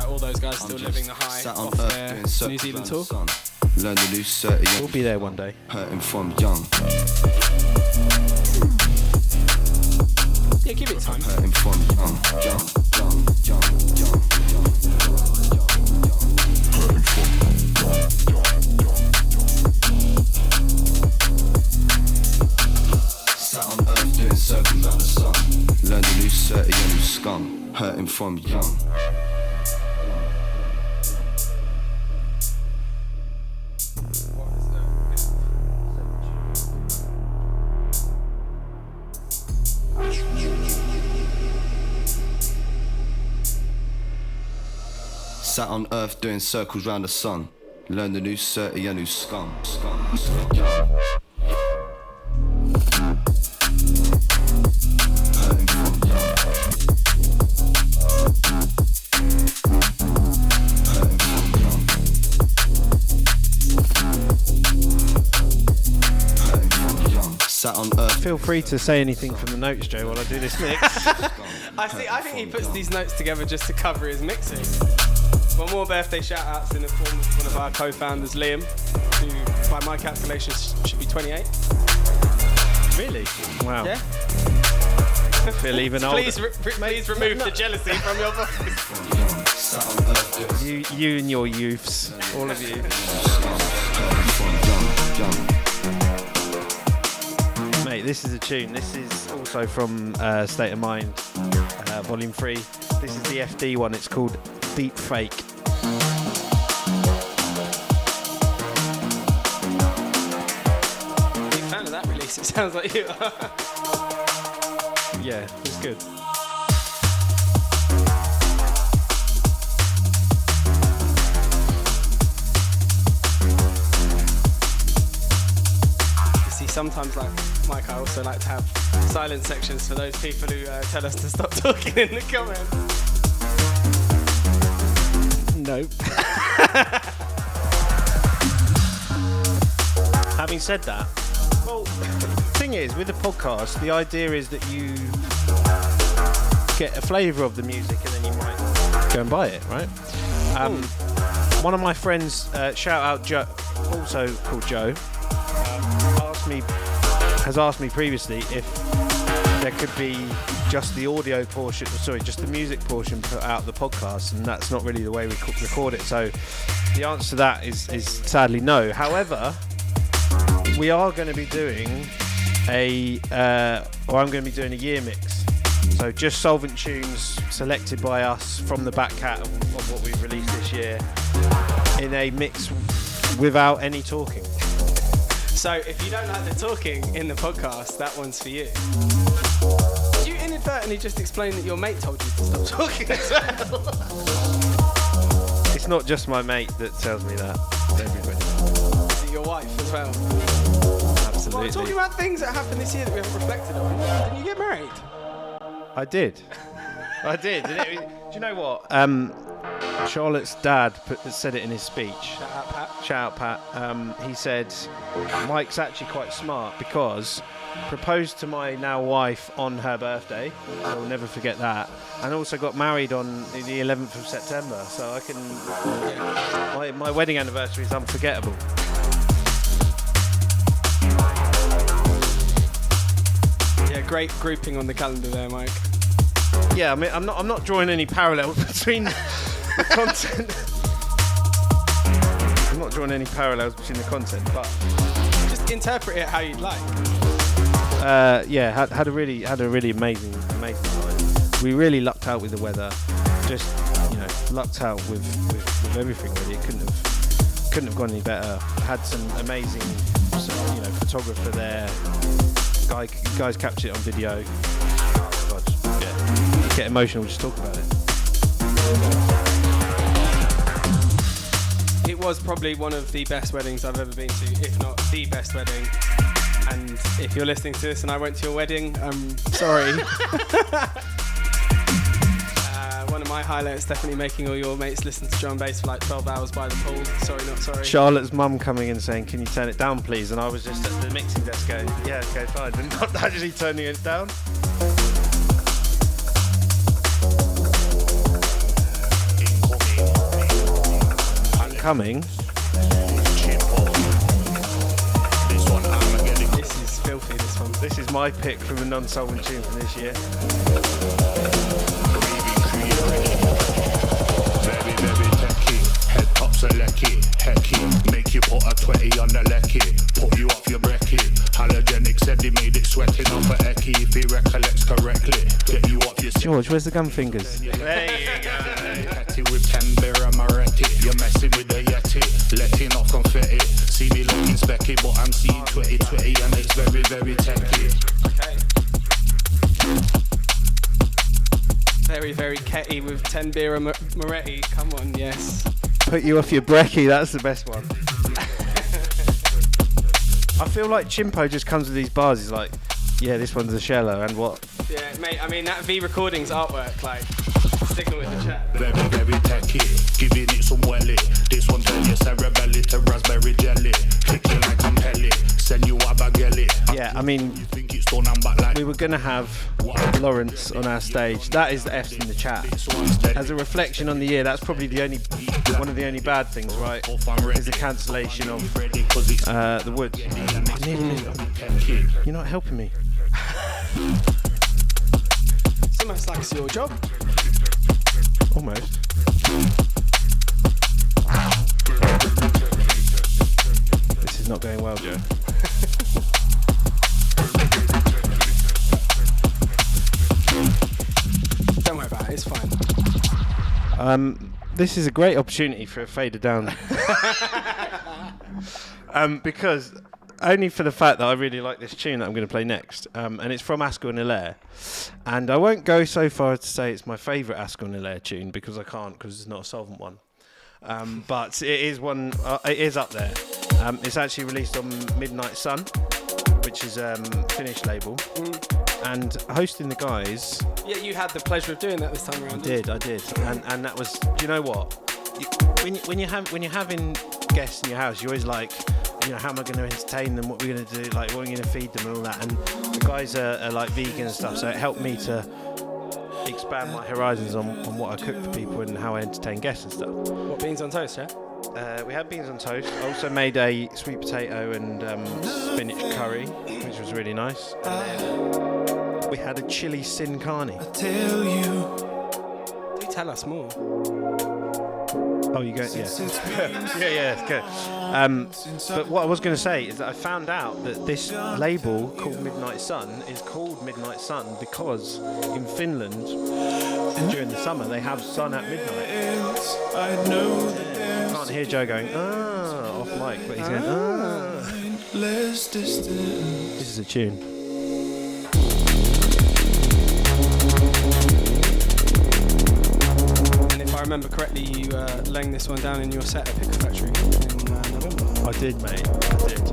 All those guys still living the high Sat on off earth their doing New circles Zealand round tour. the sun. Learn to lose 30 We'll be there one day. hurting from young. Yeah, give it time. Hurting from young. Sat on earth doing circles round the sun. Learn to lose 30 and lose scum. Hurting from young. Sat on earth doing circles round the sun. Learn the new 30 and new scum. Hurting from young. Hurting from young. Hurting from young. Sat on earth. Feel free to say anything from the notes, Joe, while I do this mix. I think he puts these notes together just to cover his mixing. One more birthday shout outs in the form of one of our co-founders, Liam, who by my calculations should be 28. Really? Wow. Yeah? I feel even older. Please remove the jealousy from your voice. Sat on earth doing You and your youths, all of you. hurting from young. Mate, this is a tune. This is also from State of Mind, Volume 3. This is the FD one. It's called Deep Fake. Big fan of that release, it sounds like you are. Yeah, it's good. You see, sometimes, like Mike, I also like to have silent sections for those people who tell us to stop talking in the comments. Nope. Having said that, well, the thing is, with the podcast, the idea is that you get a flavour of the music and then you might go and buy it, right? One of my friends, shout out Joe, also called Joe, has asked me previously if there could be just the audio portion, just the music portion put out the podcast, and that's not really the way we record it. So the answer to that is sadly no. However, we are going to be doing I'm going to be doing a year mix. So just Soulvent tunes selected by us from the back cat of what we've released this year in a mix without any talking. So if you don't like the talking in the podcast, that one's for you. Did you inadvertently just explain that your mate told you to stop talking as well? It's not just my mate that tells me that. It's everybody. Is it your wife as well? Absolutely. Well, talking about things that happened this year that we haven't reflected on, didn't you get married? I did. Do you know what? Charlotte's dad said it in his speech. Shout out, Pat. He said, Mike's actually quite smart because proposed to my now wife on her birthday. I'll never forget that. And also got married on the 11th of September. So I can... My wedding anniversary is unforgettable. great grouping on the calendar there, Mike. Yeah, I mean, I'm not drawing any parallel between the content. I'm not drawing any parallels between the content, but just interpret it how you'd like. Yeah, had a really amazing time. We really lucked out with the weather. Just lucked out with everything. Really, it couldn't have gone any better. Had some amazing, photographer there. Guys captured it on video. Oh God, yeah, you get emotional just talking about it. It was probably one of the best weddings I've ever been to, if not the best wedding. And if you're listening to this and I went to your wedding, I'm sorry. One of my highlights, definitely making all your mates listen to drum and bass for like 12 hours by the pool. Sorry, not sorry. Charlotte's mum coming and saying, "Can you turn it down, please?" And I was just at the mixing desk going, "Yeah, okay, fine," and not actually turning it down. Coming. This is filthy, this one. This is my pick from the non-Soulvent tune from this year. Very, very techie. Head tops a lecky. Hecky. Make you put a 20 on the lecky. Put you off your brekkie. Halogenic said he made it sweating off a ecky. If he recollects correctly. Get you off your... George, where's the gun fingers? There you go. Petty with 10 beer and Moretti. You're messing with the Yeti. Letting off confetti. See me looking specky, but I'm seeing 20 and it's very, very techie. Okay. Very, very ketty with 10 beer and Moretti. Come on, yes. Put you off your brekkie, that's the best one. I feel like Chimpo just comes with these bars, he's like, yeah, this one's a shello, and what? Yeah, mate, I mean, that V Recordings artwork, like, signal in the chat. Very, very techie, giving it some welly. This one turn your cerebelly to raspberry jelly. Kick you like I'm Pelly, send you a bagelli. Yeah, I mean, we were going to have Lawrence on our stage. That is the F's in the chat. As a reflection on the year, that's probably one of the only bad things, right? Is the cancellation of the Woods. You're not helping me. It's almost like it's your job. Almost. This is not going well, Joe. Don't worry about it, it's fine. This is a great opportunity for a fader down. Because only for the fact that I really like this tune that I'm going to play next, and it's from Askel and Hilaire, and I won't go so far as to say it's my favourite Askel and Hilaire tune because I can't, because it's not a Soulvent one, but it is one. It is up there. It's actually released on Midnight Sun, which is Finnish label, and hosting the guys. Yeah, you had the pleasure of doing that this time around. I did, and that was. Do you know what? When you're having guests in your house, you're always like, how am I going to entertain them? What are we going to do? Like, what are we going to feed them and all that? And the guys are like vegan and stuff, so it helped me to expand my horizons on what I cook for people and how I entertain guests and stuff. What, beans on toast, yeah? We had beans on toast. I also made a sweet potato and spinach curry, which was really nice. And then we had a chili sin carne. Tell you. Do tell us more. Oh, you go, yeah. yeah, it's good. But what I was going to say is that I found out that this label called Midnight Sun is called Midnight Sun because in Finland, during the summer, they have sun at midnight. I know that You can't hear Joe going, off mic, but he's going, less distant. This is a tune. If I remember correctly, you laying this one down in your set at Picker Factory in November. I did, mate. I did.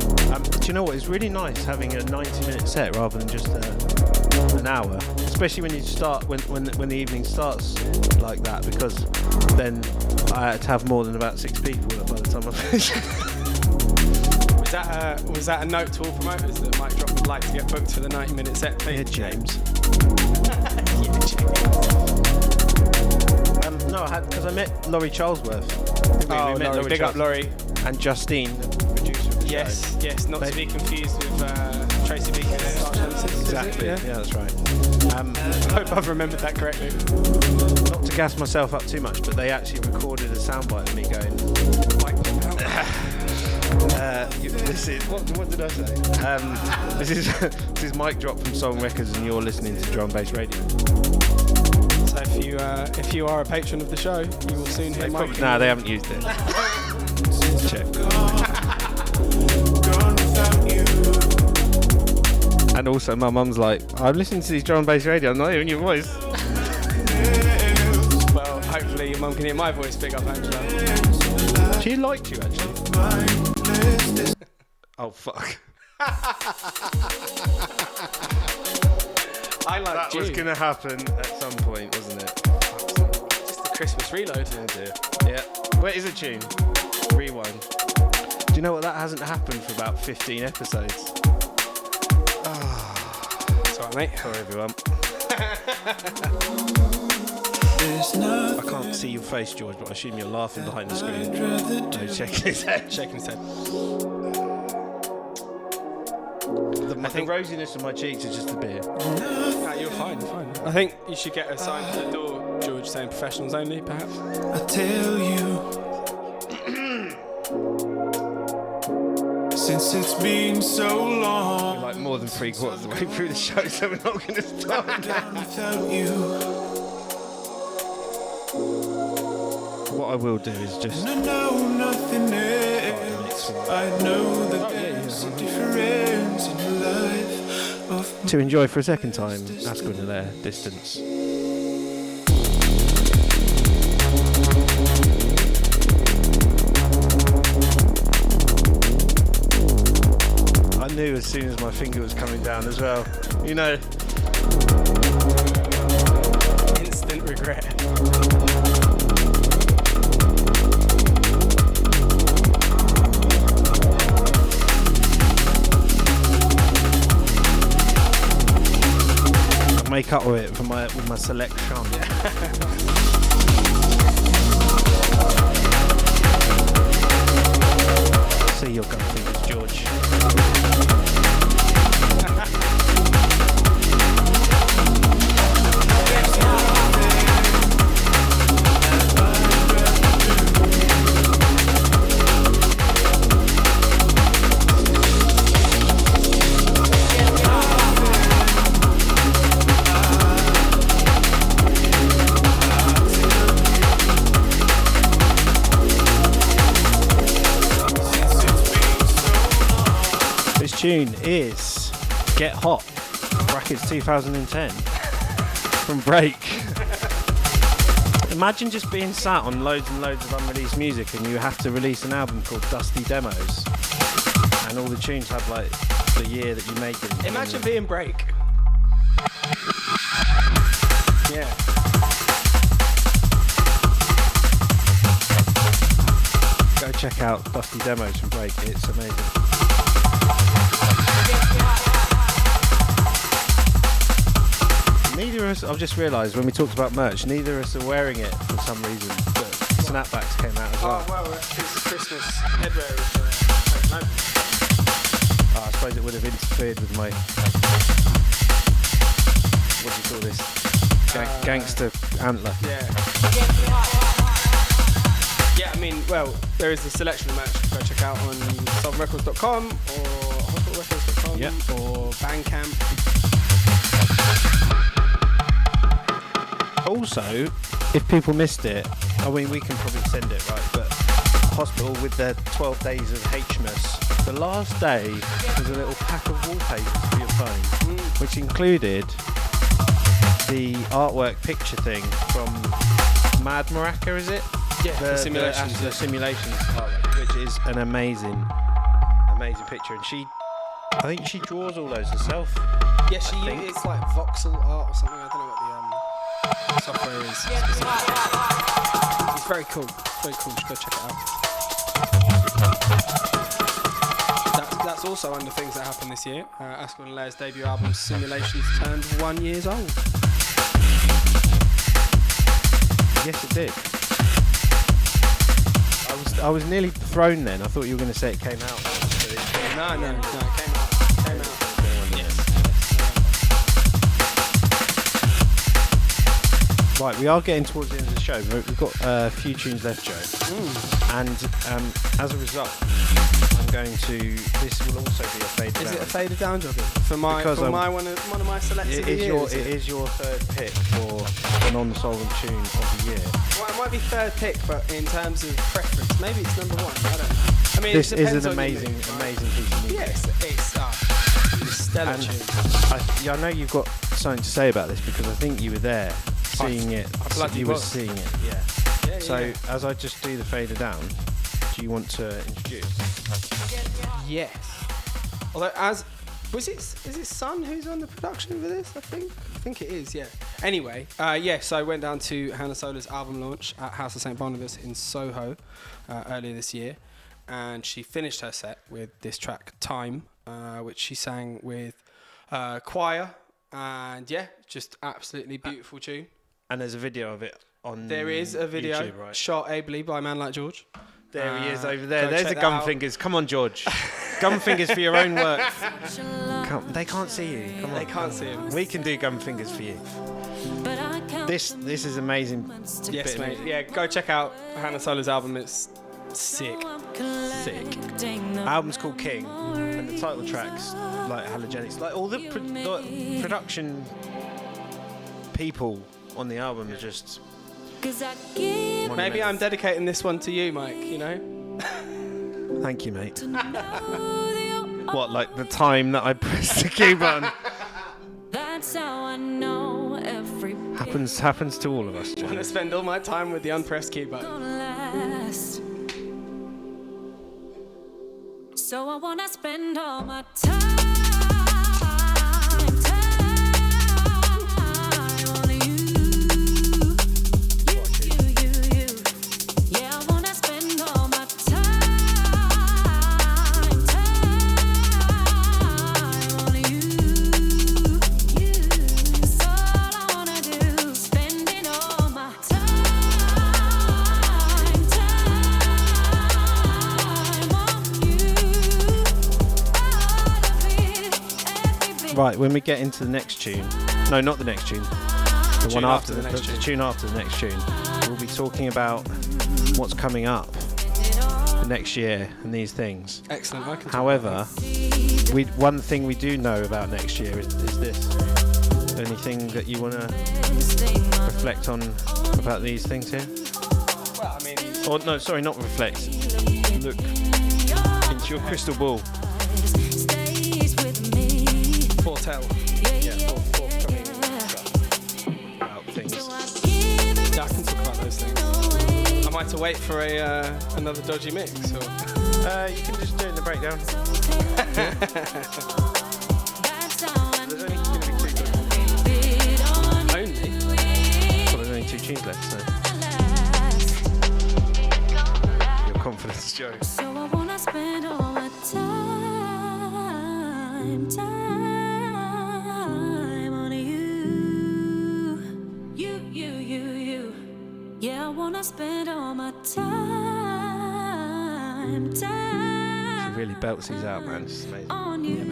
Do you know what? It's really nice having a 90-minute set rather than just an hour, especially when you start when the evening starts like that, because then I had to have more than about 6 people by the time I finished. Was that a note to all promoters that Mike Drop would like to get booked for the 90-minute set, please? Yeah, James. Yeah, James. No, I had, because I met Laurie Charlesworth. We met Laurie. Big up Laurie. And Justine, the producer of the show. Yes, not to be confused with Tracy Beacon's Star Genesis. Exactly. Yeah. Yeah, that's right. I hope I've remembered that correctly. Not to gas myself up too much, but they actually recorded a soundbite of me going. This is what did I say? This is mic drop from Soulvent Records, and you're listening to Drum Bass Radio. So if you are a patron of the show, you will soon hear Mike. Nah, they haven't used it. Check. And also, my mum's like, I'm listening to these Drum Bass Radio. I'm not hearing your voice. Well, hopefully your mum can hear my voice. Big up, Angela. She liked you actually. Oh fuck. I like That you. was gonna happen at some point, wasn't it? Just the Christmas reload. Oh dear. Yeah. Where is a tune? Rewind. Do you know what? That hasn't happened for about 15 episodes. That's all right, mate. Sorry, everyone. I can't see your face, George, but I assume you're laughing behind the screen. No, shaking his head. Shaking his head. I think the rosiness of my cheeks is just a beer. Nah, you're fine, you're fine. I think you should get a sign to the door, George, saying professionals only, perhaps. I tell you, since it's been so long, We're like more than 3/4 of the way through the show, so we're not going to stop. down without you. What I will do is just... I know nothing else. I know that there's a difference in your life of To enjoy for a second time, that's going to their distance. I knew as soon as my finger was coming down as well. You know. Instant regret. Make up with it for with my selection. See your gun fingers, George. Tune is Get Hot, brackets 2010, from Break. Imagine just being sat on loads and loads of unreleased music and you have to release an album called Dusty Demos, and all the tunes have like the year that you made them. Imagine being Break. Yeah. Go check out Dusty Demos from Break, it's amazing. Neither of us, I've just realised when we talked about merch, neither of us are wearing it for some reason, but snapbacks came out as well. Oh, well, it's Christmas headwear. I suppose it would have interfered with my, what do you call this? Gangster antler. Yeah. Yeah, I mean, well, there is a selection of merch you can go check out on soulventrecords.com or hospitalrecords.com or Bandcamp. Also, if people missed it, I mean, we can probably send it, right? But Hospital with their 12 days of Xmas, the last day was a little pack of wallpapers for your phone, which included the artwork picture thing from Mad Maraca, is it? Yeah, the simulations. The simulations artwork, which is an amazing picture. And I think she draws all those herself. Yeah, it's like voxel art or something. I don't know what the software is. It's very cool. Very cool. Just go check it out. That's also under things that happened this year. Askell and Leah's debut album Simulations turned 1 year old. Yes, it did. I was nearly thrown then. I thought you were going to say it came out. No, it came out. Right, we are getting towards the end of the show. We've got a few tunes left, Joe. And as a result, I'm going to. This will also be a faded down. Is it a faded down job? For my one of my selects of the year. It is your third pick for a non-Soulvent tune of the year. Well, it might be third pick, but in terms of preference, maybe it's number one. I don't know. I mean, this it is depends an on amazing your mood, right? piece of music. Yes, it's stellar And tune. I know you've got something to say about this because I think you were there seeing it. I bloody you were was. seeing it, yeah. So as I just do the fader down, do you want to introduce? Yes. Although is it Son who's on the production for this? I think it is. Yeah. Anyway, so I went down to Hannah Sola's album launch at House of St Barnabas in Soho earlier this year, and she finished her set with this track Time, which she sang with choir, and just absolutely beautiful tune. And there's a video of it on. There is a video YouTube, right? shot ably by a man like George. There he is over there. Go There's check the that gum out. fingers. Come on, George. Gum fingers for your own work. They can't see you. Come on. They can't see him. We can do gum fingers for you. This is amazing. Yes, mate. Yeah, go check out Hannah Sola's album. It's sick. Sick. Album's called King, and the title track's like halogenics. Like all the production people on the album are just. Maybe I'm dedicating this one to you, Mike, you know? Thank you, mate. What, like the time that I pressed the key button? That's how I know every Happens to all of us, I want to spend all my time with the unpressed key button. last. So I wanna spend all my time on you. You. Yeah, I wanna spend all my time on you. That's all I wanna do. Spending all my time on you. All of it, every bit. Right, when we get into the next tune, no, not the next tune, the one after the next tune after the next tune, we'll be talking about what's coming up next year and these things. Excellent. I can However, one thing we do know about next year is this. Anything that you want to reflect on about these things here? Well, I mean, Or no, sorry, not reflect. Look into your crystal ball. Stays with me. foretell. Forthcoming stuff. About things. Yeah, I can talk about those things. Am I to wait for another dodgy mix? Or? You can just do it in the breakdown. There's only going to be two. Only? Well, there's only two tunes left, so your confidence, Joe. So I wanna spend all my time on you. You. Yeah, I wanna spend all my time She really belts these out, man. It's amazing. on you.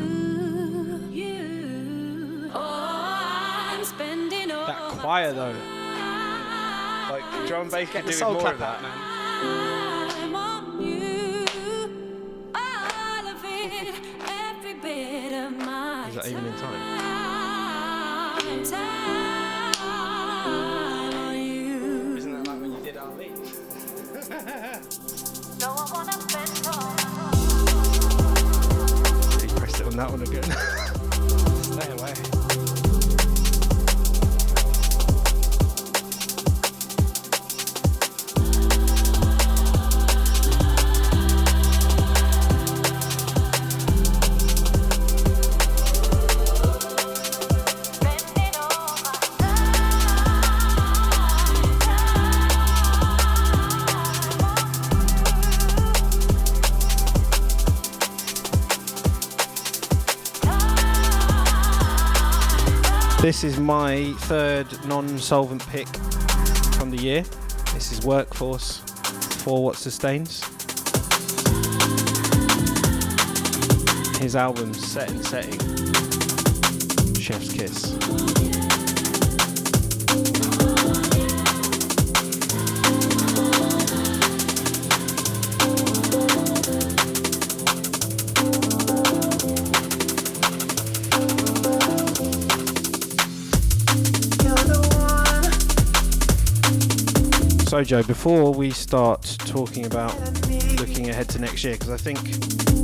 Oh, I'm spending all That choir, though. Like drum and bass Get could the do soul with more clap of that. out, man. time on you. All of it, every bit of my Is that even in time? time on you. Isn't that like when you did our lead? So I wanna spend all Really pressed it on that one again. Stay away. spending all my This is my third non-Soulvent pick from the year. This is Workforce for What Sustains. His album Set and Setting, Chef's Kiss. So Joe, before we start talking about looking ahead to next year, because I think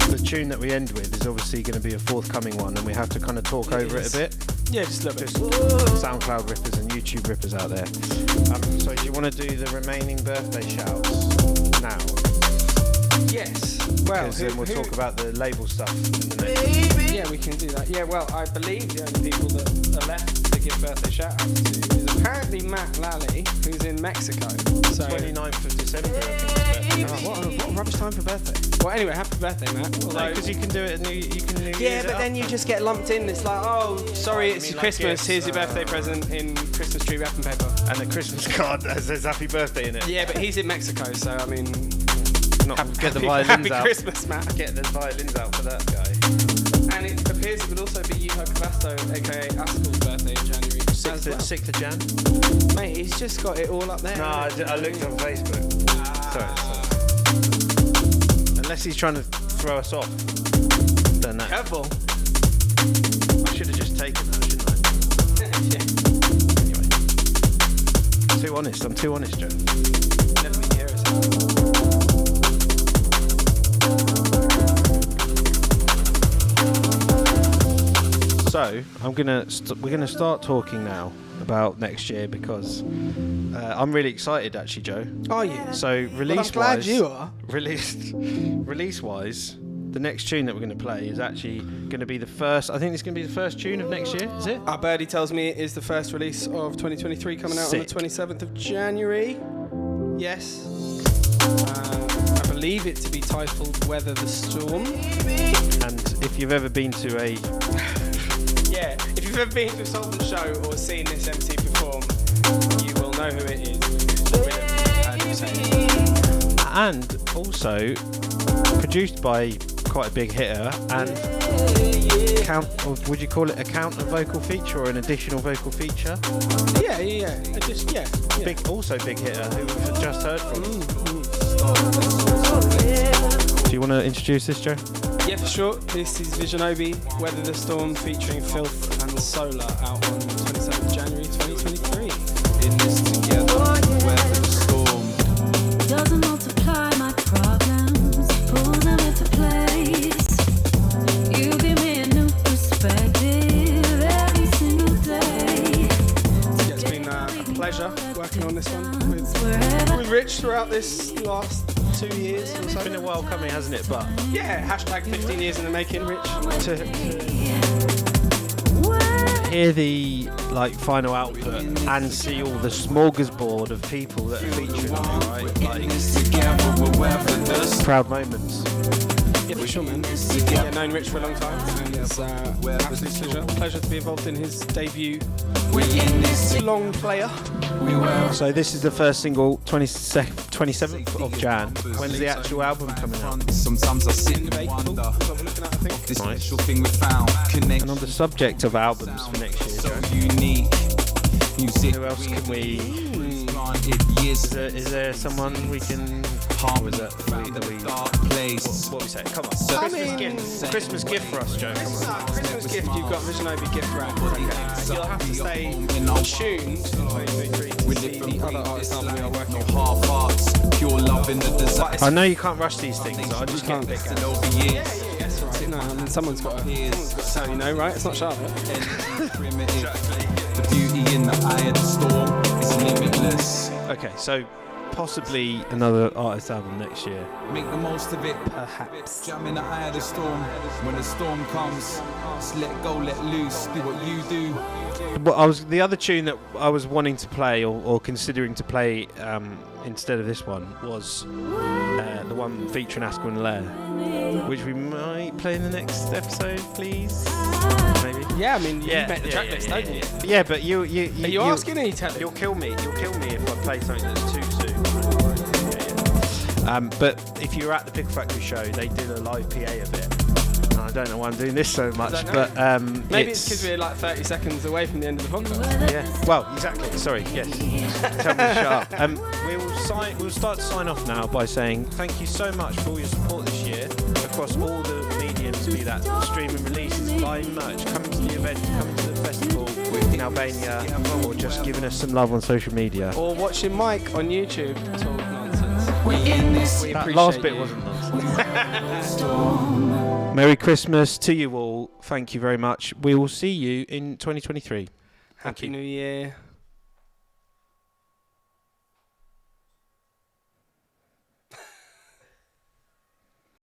the tune that we end with is obviously going to be a forthcoming one, and we have to kind of talk over it a bit. Yeah, just a little bit. SoundCloud rippers and YouTube rippers out there. So do you want to do the remaining birthday shouts now? Yes. Well, Because then we'll talk about the label stuff in the next. Yeah, we can do that. Yeah, well, I believe the only people that are left to give birthday shout-outs to is apparently Matt Lally, who's in Mexico. So 29th of December, I think. what a rubbish time for birthday. Well, anyway, happy birthday, Matt. Because you can do it. Yeah, but then you just get lumped in. It's like, oh, sorry, it's your Christmas. Here's your birthday present in Christmas tree wrapping paper. And the Christmas card that says happy birthday in it. Yeah, but he's in Mexico, so I mean, Get the violins happy out. Christmas, Matt. Get the violins out for that guy. And it appears it would also be Hugh Cavasto, aka Askel's birthday in January. 6th of Jan. Mate, he's just got it all up there. No, I looked on Facebook. Sorry. Unless he's trying to throw us off, then that. Careful. I should have just taken that, shouldn't I? Anyway. Too honest. I'm too honest, Joe. Never been here, So we're gonna start talking now about next year because I'm really excited actually, Joe. Are you? So release-wise, Well, I'm glad you are. Release-wise, the next tune that we're going to play is actually going to be the first. I think it's going to be the first tune of next year. Is it? Our birdie tells me it is the first release of 2023 coming out Sick. on the 27th of January. Yes. I believe it to be titled Weather the Storm. And if you've ever been to a Yeah, if you've ever been to a Soulvent show or seen this MC perform, you will know who it is. and also produced by quite a big hitter and would you call it a counter vocal feature or an additional vocal feature? Yeah. Big hitter who we've just heard from. Do you want to introduce this, Joe? Yeah, for sure. This is Visionobi, Weather the Storm, featuring Filth and Solar, out on 27th of January 2023. In this together, weather the storm. Doesn't multiply my problems, pull them into place. You give me a new perspective every single day. Yeah, it's been a pleasure working on this one with Rich throughout this last 2 years or so. It's been a while coming, hasn't it? But Yeah, hashtag 15 years in the making, Rich. to hear the final output and see all the smorgasbord of people that are featured on it, right? Together, weather the storm. Proud moments. Yeah, for sure, man. Yeah, known Rich for a long time, and it's absolute pleasure to be involved in his debut long player. So this is the first single, 27th of Jan. When's the actual album coming out? Sometimes I sit and April, wonder that's what we're looking at, I think. this special thing we found. Connection And on the subject of albums for next year, so Joe, unique. Music who else can we? planted years Is there someone we can? Or is that we? dark place. What we say? Come on. I mean- Christmas gift for us, Joe. Come on. Christmas gift, you've got Visionobi gift wrap. Okay. You'll have to stay tuned in 2023 to see the other artists album we are working on. Half hearts, pure love in the desire. I know you can't rush these things. I just can't pick out. Over years, That's right. No, I mean, someone's got to tell you no, right? It's not Charlotte. primitive. The beauty in the eye of the storm is limitless. Okay, so possibly another artist album next year. Make the most of it. Perhaps. Jam in the eye of the storm. When the storm comes, just let go, let loose. Do what you do. But the other tune that I was wanting to play or considering to play instead of this one was the one featuring Askel and Lair, which we might play in the next episode, please. Maybe. Yeah, I mean, you met the tracklist, don't you? Yeah, but you Are you asking or are you telling? You'll kill me. You'll kill me if I play something that's too soon. But if you were at the Pickle Factory show, they did a live PA of it. And I don't know why I'm doing this so much, but maybe it's because we're like 30 seconds away from the end of the podcast. Yeah. Well, exactly. Sorry. Yes. Tell me to shut up. We'll start to sign off now by saying thank you so much for all your support this year across all the mediums, be that streaming releases, buying merch, coming to the event, coming to the festival. Albania, or just giving us some love on social media. Or watching Mike on YouTube talk nonsense. We That appreciate last bit you. wasn't nonsense. Merry Christmas to you all. Thank you very much. We will see you in 2023. Happy New Year.